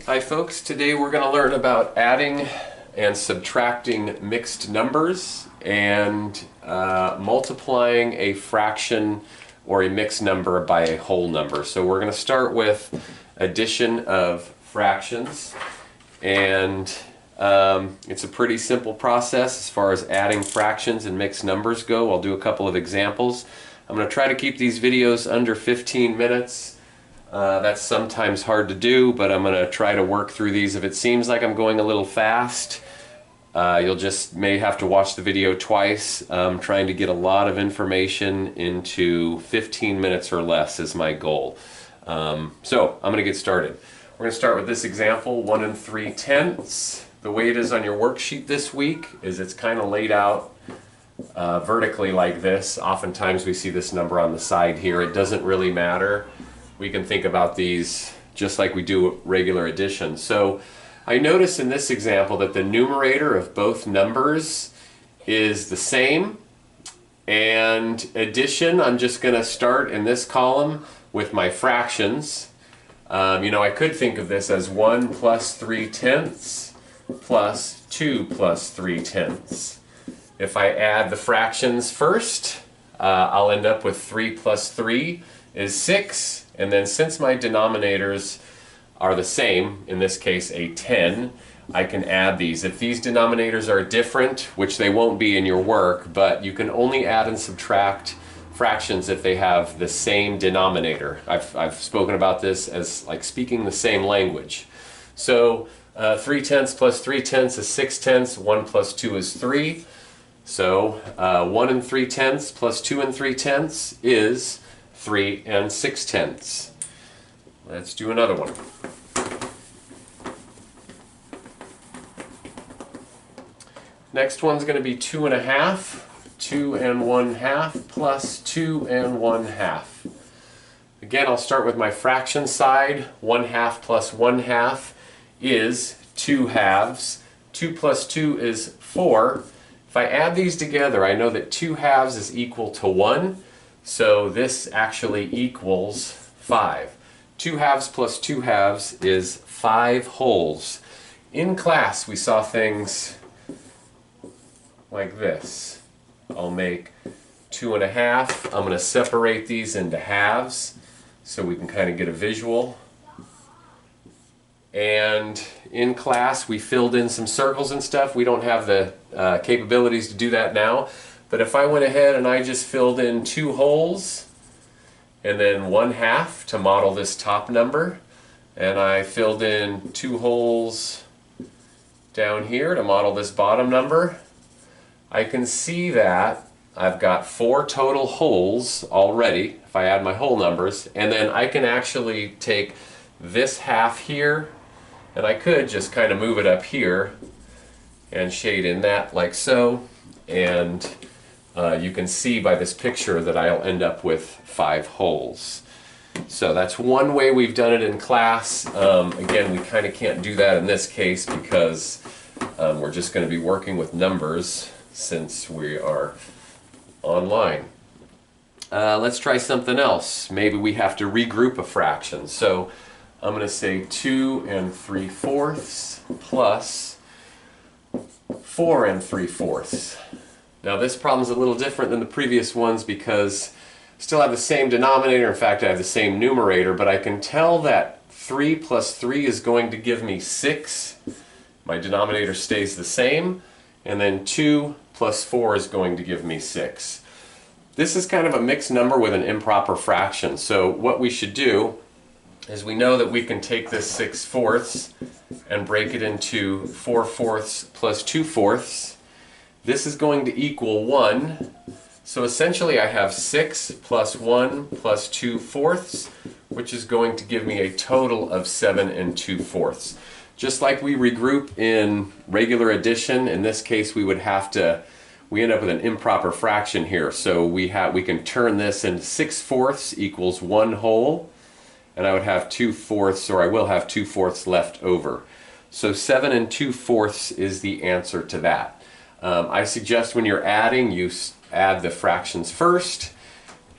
Hi folks, today we're going to learn about adding and subtracting mixed numbers and multiplying a fraction or a mixed number by a whole number. So we're going to start with addition of fractions, and it's a pretty simple process as far as adding fractions and mixed numbers go. I'll do a couple of examples. I'm going to try to keep these videos under 15 minutes. That's sometimes hard to do, but I'm going to try to work through these. If it seems like I'm going a little fast, you'll just may have to watch the video twice. I'm trying to get a lot of information into 15 minutes or less is my goal. So I'm going to get started. We're going to start with this example, 1 3/10. The way it is on your worksheet this week is it's kind of laid out vertically like this. Oftentimes we see this number on the side here. It doesn't really matter. We can think about these just like we do regular addition. So I notice in this example that the numerator of both numbers is the same, and addition, I'm just going to start in this column with my fractions. I could think of this as 1 plus 3/10 plus 2 plus 3/10. If I add the fractions first, I'll end up with 3 plus 3 is 6. And then since my denominators are the same, in this case a 10, I can add these. If these denominators are different, which they won't be in your work, but you can only add and subtract fractions if they have the same denominator. I've spoken about this as like speaking the same language. So 3/10 plus 3/10 is 6/10. 1 plus 2 is 3. So 1 3/10 plus 2 3/10 is 3 6/10. Let's do another one. Next one's going to be 2 1/2. 2 1/2 plus 2 1/2. Again, I'll start with my fraction side. 1/2 plus 1/2 is 2/2. 2 plus 2 is 4. If I add these together, I know that 2/2 is equal to 1. So this actually equals 5. 2/2 plus 2/2 is 5 wholes. In class we saw things like this. I'll make 2 1/2. I'm going to separate these into halves so we can kind of get a visual. And in class we filled in some circles and stuff. We don't have the capabilities to do that now. But if I went ahead and I just filled in 2 holes and then 1/2 to model this top number, and I filled in 2 holes down here to model this bottom number, I can see that I've got 4 total holes already if I add my whole numbers, and then I can actually take this half here and I could just kind of move it up here and shade in that like so, and you can see by this picture that I'll end up with 5 holes. So that's one way we've done it in class. Again, we kind of can't do that in this case because we're just going to be working with numbers since we are online. Let's try something else. Maybe we have to regroup a fraction. So I'm going to say 2 3/4 plus 4 3/4. Now this problem is a little different than the previous ones because I still have the same denominator. In fact, I have the same numerator, but I can tell that 3 plus 3 is going to give me 6. My denominator stays the same. And then 2 plus 4 is going to give me 6. This is kind of a mixed number with an improper fraction. So what we should do is we know that we can take this 6/4 and break it into 4/4 plus 2/4. This is going to equal 1. So essentially I have 6 plus 1 plus 2/4, which is going to give me a total of 7 2/4. Just like we regroup in regular addition, in this case we end up with an improper fraction here. So we can turn this into 6/4 equals 1 whole, and I would have 2/4, or I will have 2/4 left over. So 7 2/4 is the answer to that. I suggest when you're adding, you add the fractions first,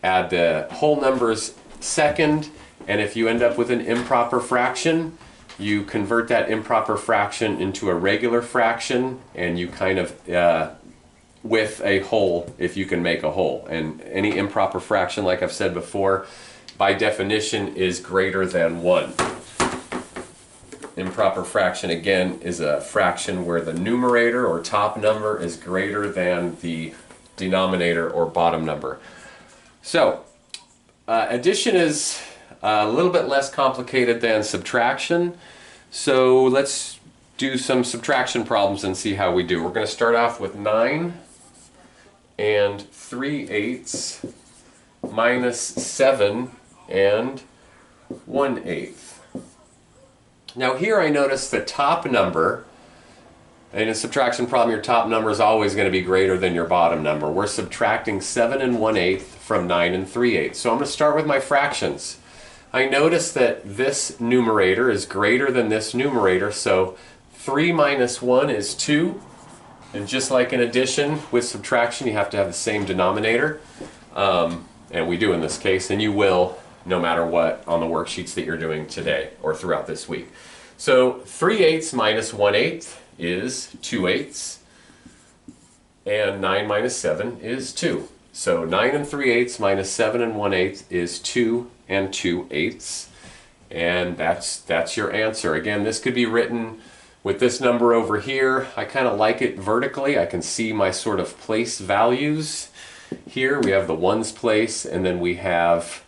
add the whole numbers second, and if you end up with an improper fraction, you convert that improper fraction into a regular fraction, and you kind of with a whole, if you can make a whole. And any improper fraction, like I've said before, by definition is greater than 1. Improper fraction, again, is a fraction where the numerator or top number is greater than the denominator or bottom number. So, addition is a little bit less complicated than subtraction. So let's do some subtraction problems and see how we do. We're going to start off with 9 and 3/8 minus 7 and 1/8. Now here I notice the top number. In a subtraction problem, your top number is always going to be greater than your bottom number. We're subtracting 7 and 1/8 from 9 and 3/8. So I'm going to start with my fractions. I notice that this numerator is greater than this numerator, so 3 minus 1 is 2. And just like in addition, with subtraction, you have to have the same denominator. And we do in this case, and you will no matter what on the worksheets that you're doing today or throughout this week. So 3/8 minus 1/8 is 2/8, and 9 minus 7 is 2. So 9 and 3/8 minus 7 and 1/8 is 2 and 2/8, and that's your answer. Again, this could be written with this number over here. I kind of like it vertically. I can see my sort of place values. Here we have the ones place, and then we have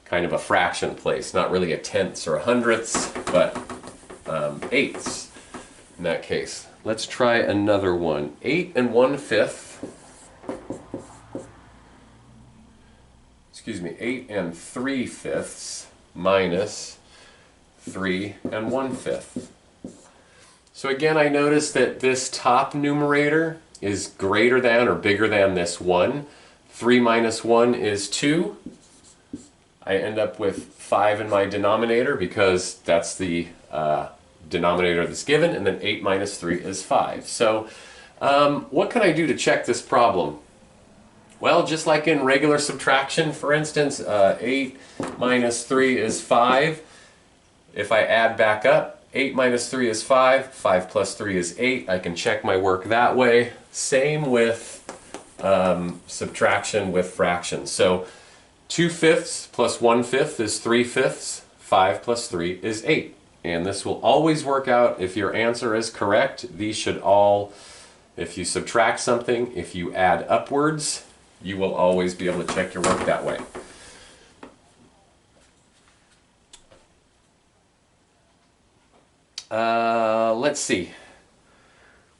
kind of a fraction place, not really a tenths or a hundredths, but eighths in that case. Let's try another one. 8 and 1/5. Excuse me, 8 and 3/5 minus 3 and 1/5. So again, I notice that this top numerator is greater than or bigger than this 1. 3 minus 1 is 2. I end up with 5 in my denominator because that's the denominator that's given, and then 8 minus 3 is 5. So what can I do to check this problem? Well, just like in regular subtraction, for instance, 8 minus 3 is 5. If I add back up, 8 minus 3 is 5, 5 plus 3 is 8. I can check my work that way. Same with subtraction with fractions. So 2/5 plus 1/5 is 3/5. 5 plus 3 is 8. And this will always work out if your answer is correct. These should all, if you subtract something, if you add upwards, you will always be able to check your work that way. Let's see.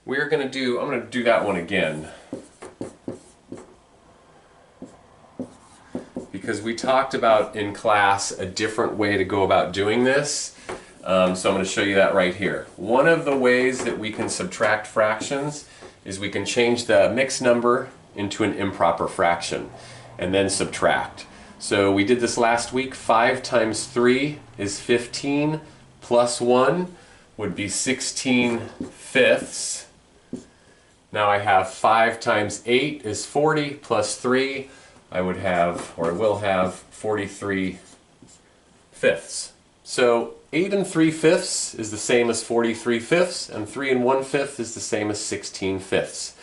I'm going to do that one again, because we talked about in class a different way to go about doing this. So I'm going to show you that right here. One of the ways that we can subtract fractions is we can change the mixed number into an improper fraction and then subtract. So we did this last week. 5 times 3 is 15, plus 1 would be 16/5. Now I have 5 times 8 is 40, plus 3 I would have, or I will have, 43/5. So 8 and 3/5 is the same as 43/5, and 3 and 1/5 is the same as 16/5.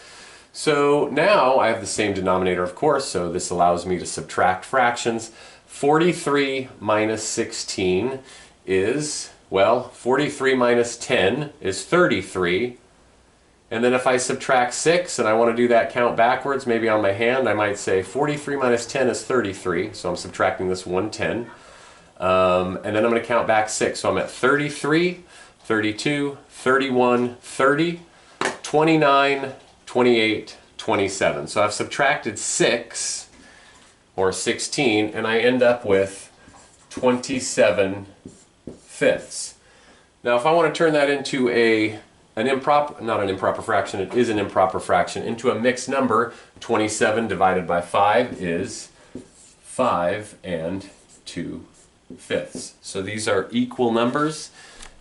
So now I have the same denominator, of course, so this allows me to subtract fractions. 43 minus 16 is, well, 43 minus 10 is 33. And then if I subtract 6, and I want to do that count backwards, maybe on my hand, I might say 43 minus 10 is 33, so I'm subtracting this 110. And then I'm going to count back 6, so I'm at 33, 32, 31, 30, 29, 28, 27. So I've subtracted 6, or 16, and I end up with 27/5. Now if I want to turn that into not an improper fraction, it is an improper fraction, into a mixed number, 27 divided by 5 is 5 and 2/5. So these are equal numbers.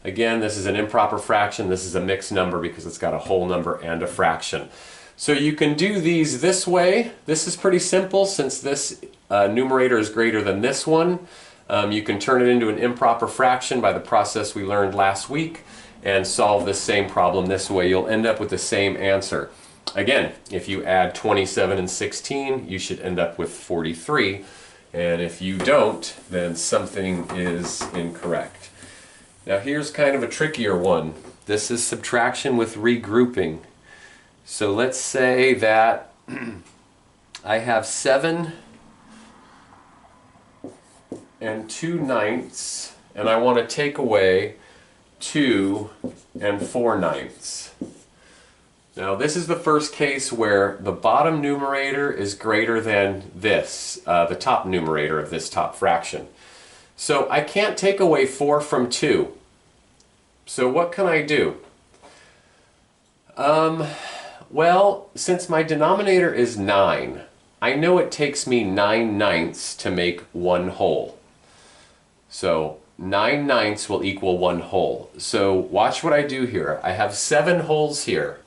Again, this is an improper fraction, this is a mixed number because it's got a whole number and a fraction. So you can do these this way. This is pretty simple since this numerator is greater than this one. You can turn it into an improper fraction by the process we learned last week and solve this same problem this way. You'll end up with the same answer. Again, if you add 27 and 16, you should end up with 43. And if you don't, then something is incorrect. Now here's kind of a trickier one. This is subtraction with regrouping. So let's say that I have 7 and 2/9, and I want to take away 2 and 4/9. Now this is the first case where the bottom numerator is greater than this, the top numerator of this top fraction. So I can't take away 4 from 2. So what can I do? Well, since my denominator is 9, I know it takes me 9/9 to make one whole. So 9/9 will equal one whole. So watch what I do here. I have 7 wholes here.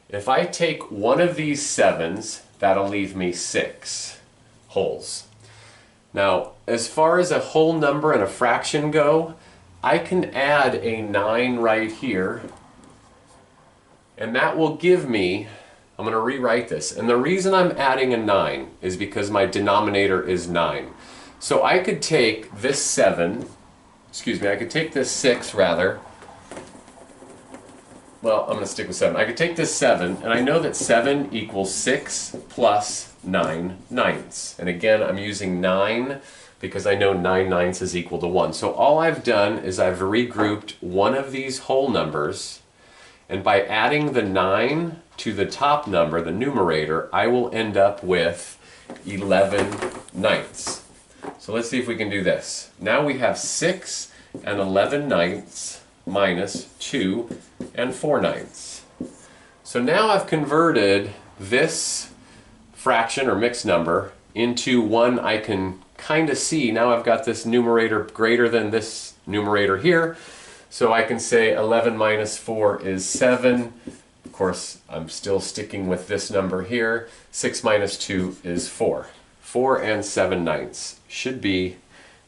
If I take one of these 7s, that'll leave me 6 wholes. Now, as far as a whole number and a fraction go, I can add a 9 right here, and that will give me, I'm going to rewrite this, and the reason I'm adding a 9 is because my denominator is 9. So I could take this 7, I could take this 6 rather, well, I'm going to stick with 7. I could take this 7, and I know that 7 equals 6 plus 9/9. And again, I'm using 9 because I know 9/9 is equal to 1. So all I've done is I've regrouped one of these whole numbers, and by adding the 9 to the top number, the numerator, I will end up with 11/9. So let's see if we can do this. Now we have 6 and 11/9 minus 2 and 4/9. So now I've converted this fraction or mixed number into one I can kind of see. Now I've got this numerator greater than this numerator here, so I can say 11 minus 4 is 7. Of course, I'm still sticking with this number here. 6 minus 2 is 4. 4 and 7/9 should be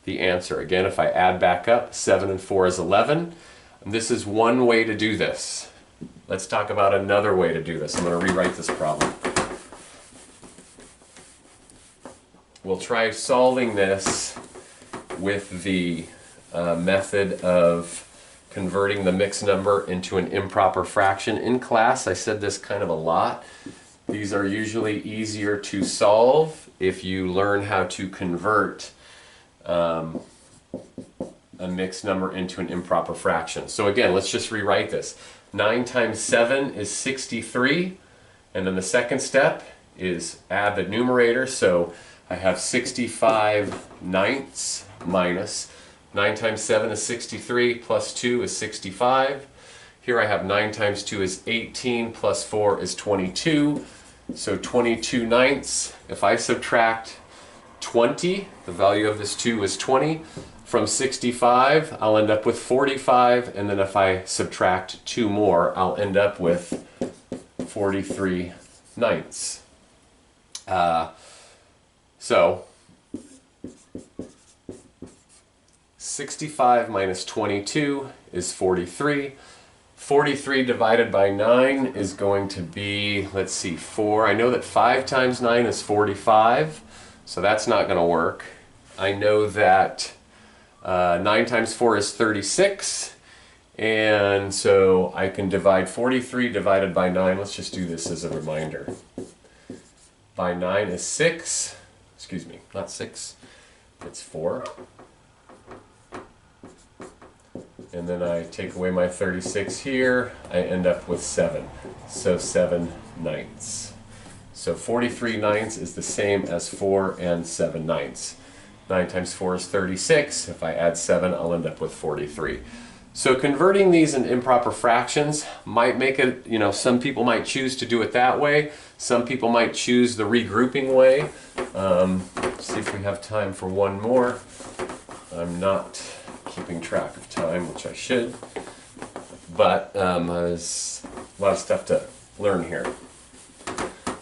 the answer. Again, if I add back up, 7 and 4 is 11. And this is one way to do this. Let's talk about another way to do this. I'm going to rewrite this problem. We'll try solving this with the method of converting the mixed number into an improper fraction. In class, I said this kind of a lot. These are usually easier to solve if you learn how to convert a mixed number into an improper fraction. So again, let's just rewrite this. 9 times 7 is 63, and then the second step is add the numerator. So I have 65/9 minus 9 times 7 is 63 plus 2 is 65. Here I have 9 times 2 is 18 plus 4 is 22. So 22/9. If I subtract 20, the value of this 2 is 20, from 65, I'll end up with 45, and then if I subtract 2 more, I'll end up with 43/9. So 65 minus 22 is 43. 43 divided by 9 is going to be, let's see, 4. I know that 5 times 9 is 45, so that's not going to work. I know that 9 times 4 is 36, and so I can divide 43 divided by 9. Let's just do this as a reminder. By 9 is 6. Excuse me, not 6. It's 4. And then I take away my 36 here. I end up with 7. So 7/9. So 43/9 is the same as 4 and 7/9. 9 times 4 is 36. If I add 7, I'll end up with 43. So converting these into improper fractions might make it, some people might choose to do it that way. Some people might choose the regrouping way. Let's see if we have time for one more. I'm not keeping track of time, which I should. But there's a lot of stuff to learn here.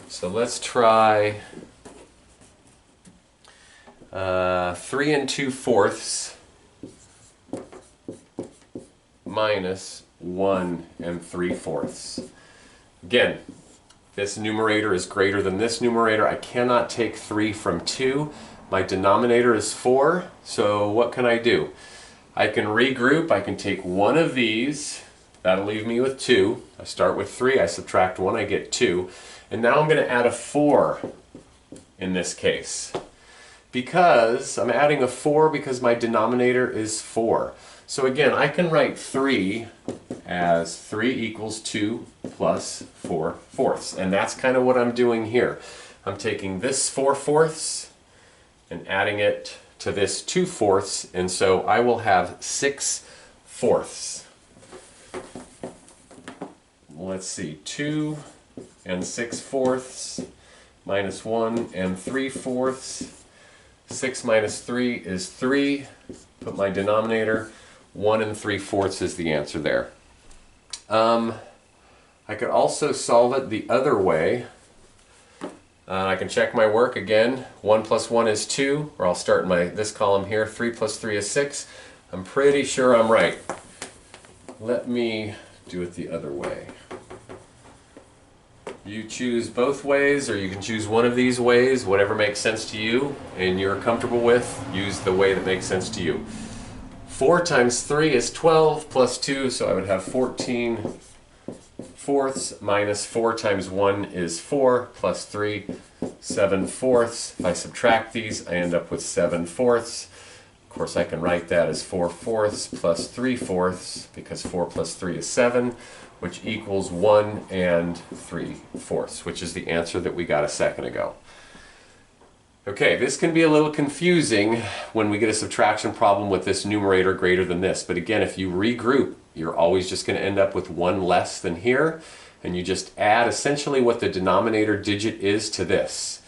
So let's try 3 2/4 minus 1 3/4. Again, this numerator is greater than this numerator. I cannot take 3 from 2. My denominator is 4, so what can I do? I can regroup. I can take one of these. That'll leave me with 2. I start with 3, I subtract 1, I get 2. And now I'm going to add a 4 in this case. Because I'm adding a 4 because my denominator is 4. So again, I can write 3 as 3 equals 2 plus 4/4. And that's kind of what I'm doing here. I'm taking this 4/4 and adding it to this 2/4, and so I will have 6/4. Let's see, 2 6/4 minus 1 3/4. 6 minus 3 is 3. Put my denominator. 1 3/4 is the answer there. I could also solve it the other way. I can check my work again. 1 plus 1 is 2, or I'll start in this column here. 3 plus 3 is 6. I'm pretty sure I'm right. Let me do it the other way. You choose both ways, or you can choose one of these ways, whatever makes sense to you and you're comfortable with. Use the way that makes sense to you. 4 times 3 is 12 plus 2, so I would have 14/4 minus 4 times 1 is 4 plus 3, 7/4. If I subtract these, I end up with 7/4. Of course, I can write that as 4/4 plus 3/4 because 4 plus 3 is 7, which equals 1 3/4, which is the answer that we got a second ago. Okay, this can be a little confusing when we get a subtraction problem with this numerator greater than this. But again, if you regroup, you're always just going to end up with 1 less than here. And you just add essentially what the denominator digit is to this.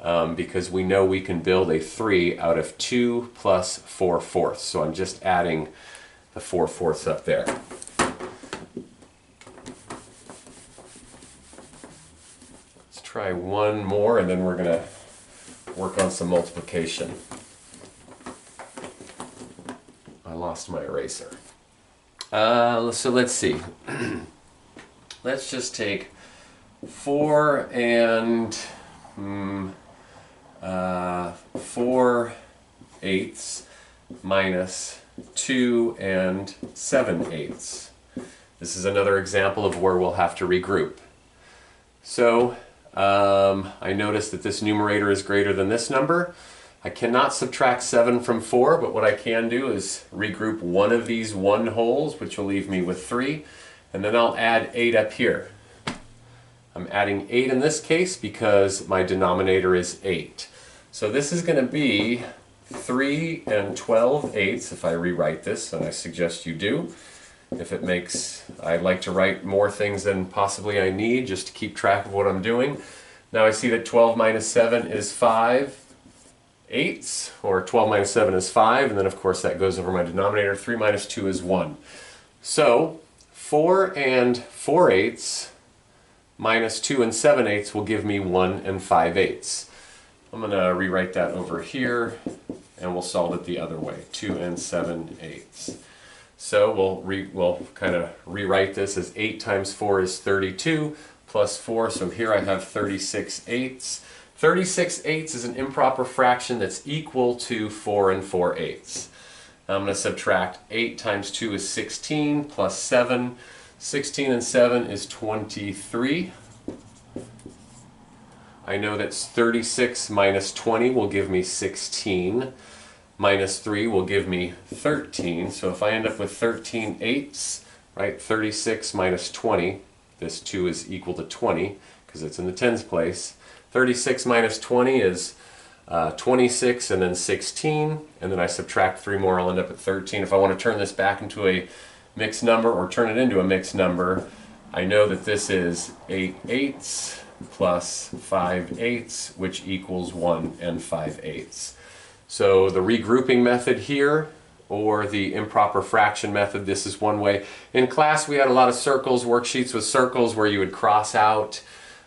Because we know we can build a 3 out of 2 plus 4/4. So I'm just adding the 4/4 up there. Let's try one more and then we're going to work on some multiplication. I lost my eraser. So let's see. Let's just take 4 4/8 minus 2 7/8. This is another example of where we'll have to regroup. So I notice that this numerator is greater than this number. I cannot subtract 7 from 4, but what I can do is regroup one of these 1-wholes, which will leave me with 3, and then I'll add 8 up here. I'm adding 8 in this case because my denominator is 8. So this is going to be 3 12/8 if I rewrite this, and I suggest you do. If it makes, I like to write more things than possibly I need just to keep track of what I'm doing. Now I see that 12 minus 7 is 5/8, or 12 minus 7 is 5, and then of course that goes over my denominator. 3 minus 2 is 1. So 4 4/8 minus 2 7/8 will give me 1 5/8. I'm going to rewrite that over here, and we'll solve it the other way. 2 7/8. So we'll kind of rewrite this as 8 times 4 is 32 plus 4. So here I have 36/8. 36/8 is an improper fraction that's equal to 4 4/8. I'm going to subtract 8 times 2 is 16 plus 7. 16 and 7 is 23. I know that 36 minus 20 will give me 16. Minus 3 will give me 13. So if I end up with 13/8, right, 36 minus 20, this 2 is equal to 20 because it's in the tens place. 36 minus 20 is 26 and then 16, and then I subtract 3 more, I'll end up at 13. If I want to turn this back into a mixed number or turn it into a mixed number, I know that this is 8/8 plus 5/8, which equals 1 5/8. So the regrouping method here, or the improper fraction method, this is one way. In class we had a lot of circles, worksheets with circles where you would cross out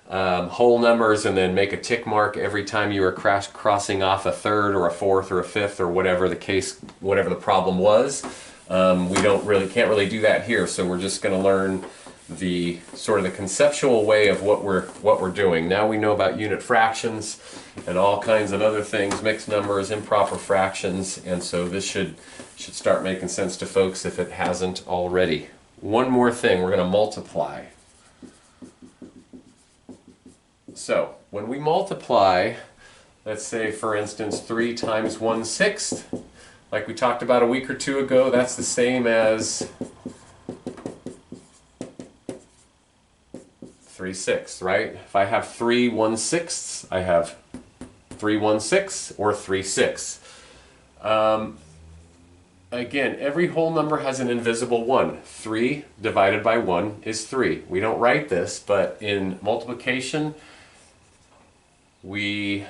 whole numbers and then make a tick mark every time you were crossing off a third or a fourth or a fifth or whatever the case, whatever the problem was. We can't really do that here, so we're just going to learn the sort of the conceptual way of what we're doing. Now we know about unit fractions and all kinds of other things, mixed numbers, improper fractions, and so this should start making sense to folks if it hasn't already. One more thing, we're going to multiply. So when we multiply, let's say for instance 3 times 1/6, like we talked about a week or two ago, that's the same as 3/6, right? If I have 3 1/6, I have 3 1/6 or 3/6. Again, every whole number has an invisible 1. 3 divided by 1 is 3. We don't write this, but in multiplication, we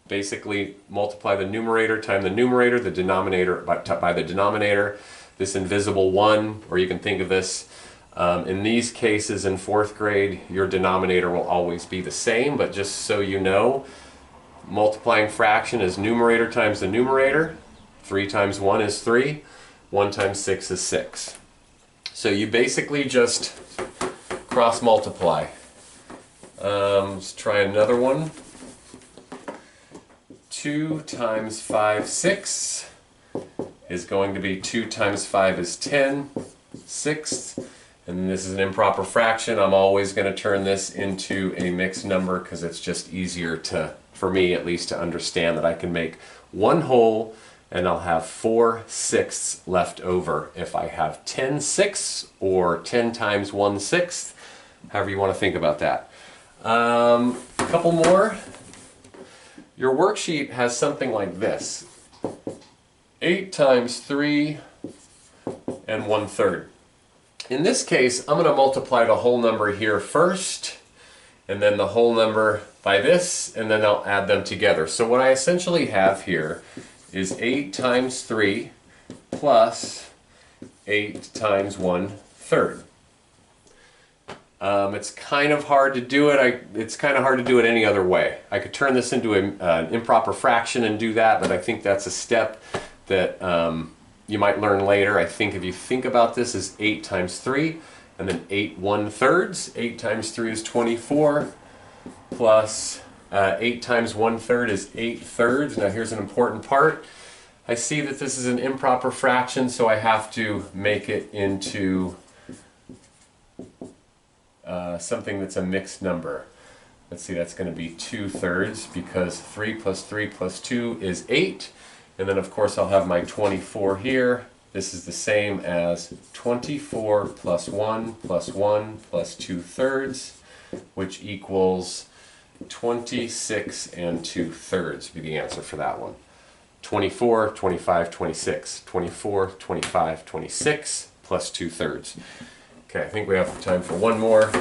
basically multiply the numerator times the numerator, the denominator by the denominator, this invisible 1, or you can think of this, in these cases in 4th grade, your denominator will always be the same, but just so you know, multiplying fraction is numerator times the numerator. 3 times 1 is 3, 1 times 6 is 6. So you basically just cross multiply. Let's try another one. 2 times 5/6 is going to be 2 times 5 is 10 sixths. And this is an improper fraction. I'm always going to turn this into a mixed number because it's just easier to, for me at least, to understand that I can make one whole and I'll have 4/6 left over if I have 10 sixths or 10 times 1/6, however you want to think about that. A couple more. Your worksheet has something like this. 8 times 3 and 1/3. In this case, I'm going to multiply the whole number here first, and then the whole number by this, and then I'll add them together. So what I essentially have here is 8 times 3 plus 8 times 1/3. It's kind of hard to do it. It's kind of hard to do it any other way. I could turn this into an improper fraction and do that, but I think that's a step that you might learn later. I think if you think about this as 8 times 3 and then 8 1/3, 8 times 3 is 24 plus 8 times 1/3 is 8/3. Now here's an important part. I see that this is an improper fraction, so I have to make it into something that's a mixed number. Let's see, that's going to be 2/3 because 3 plus 3 plus 2 is 8. And then of course I'll have my 24 here. This is the same as 24 plus 1 plus 1 plus 2/3, which equals 26 and 2/3 would be the answer for that one. 24, 25, 26. 24, 25, 26 plus 2/3. Okay, I think we have time for one more.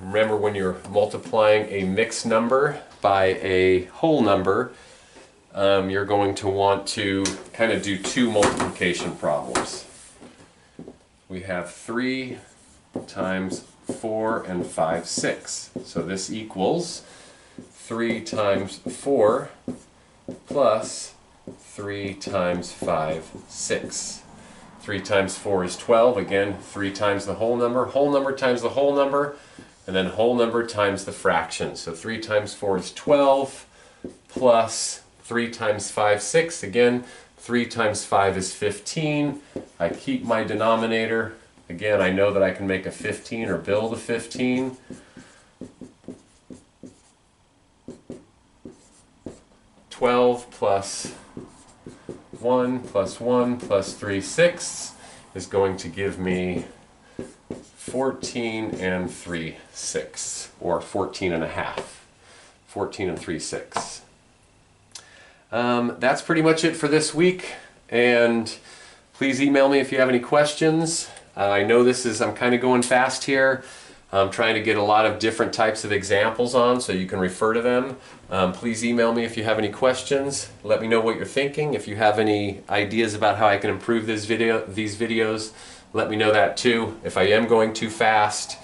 Remember, when you're multiplying a mixed number by a whole number, you're going to want to kind of do two multiplication problems. We have 3 times 4 and 5, 6. So this equals 3 times 4 plus 3 times 5, 6. 3 times 4 is 12. Again, 3 times the whole number times the whole number, and then whole number times the fraction. So 3 times 4 is 12 plus 3 times 5, 6. Again, 3 times 5 is 15. I keep my denominator. Again, I know that I can make a 15 or build a 15. Plus 1 plus 1 plus 3/6 is going to give me 14 and 3/6, or 14 and a half. 14 and 3/6. That's pretty much it for this week, and please email me if you have any questions. I know I'm kind of going fast here. I'm trying to get a lot of different types of examples on so you can refer to them. Please email me if you have any questions. Let me know what you're thinking. If you have any ideas about how I can improve these videos, let me know that too. If I am going too fast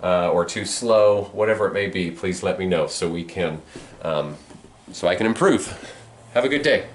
or too slow, whatever it may be, please let me know so we can, so I can improve. Have a good day.